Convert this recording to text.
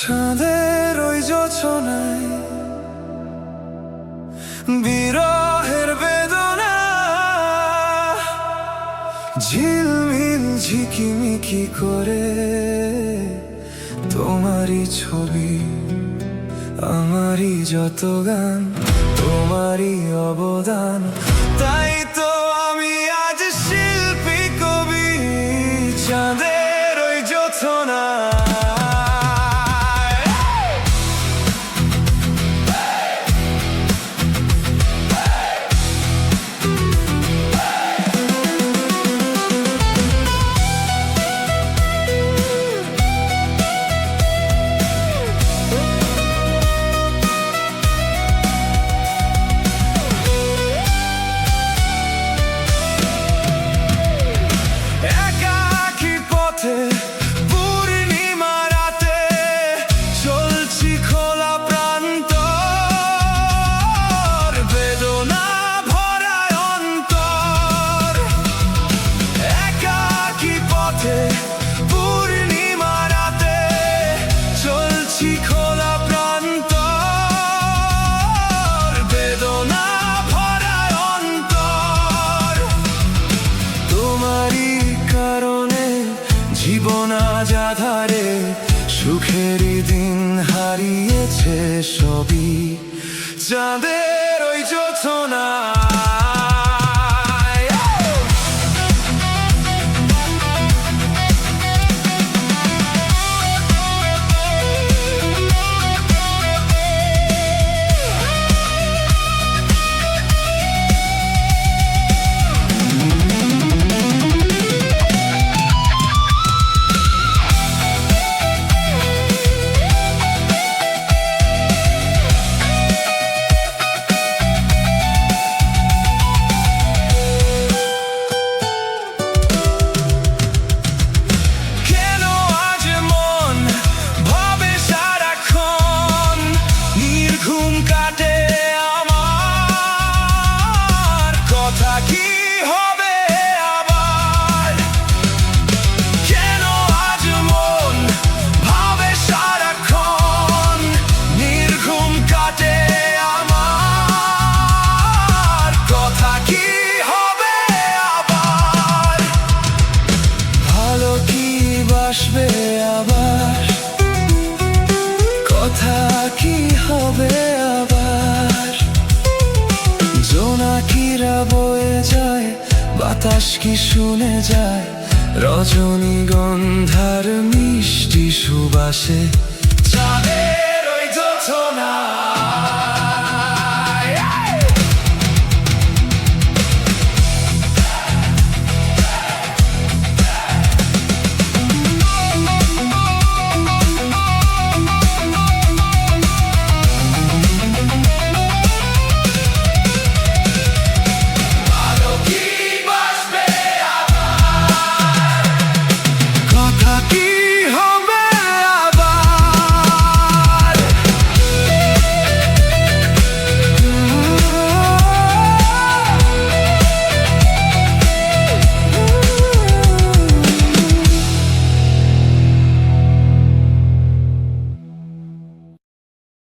চাঁদের ওই যোছনায় বিরহের বেদনা, ঝিলমিল ঝিকিমিকি করে তোমারই ছবি, আমারই যত গান, তোমারই অবদান। তাই তো আমি আজ শিল্পী কবি, চাঁদের ওই যোছনা। পূর্ণিমা রাতে চলছি খোলা প্রান্তর, বেদনা ভরা অন্তর। একাকী পথে পূর্ণিমা রাতে চলছি খোলা প্রান্তর, বেদনা ভরা অন্তর। তোমারই কারণে জীবন আজ আধারে, সুখেরই দিন হারিয়েছে সবই, চাঁদের ওই যোছনা। আসবে আবার কথা কি হবে আবার, জোনাকিরা বয়ে যায়, বাতাস কি শুনে যায়, রজনীগন্ধার মিষ্টি সুবাসে চাঁদে।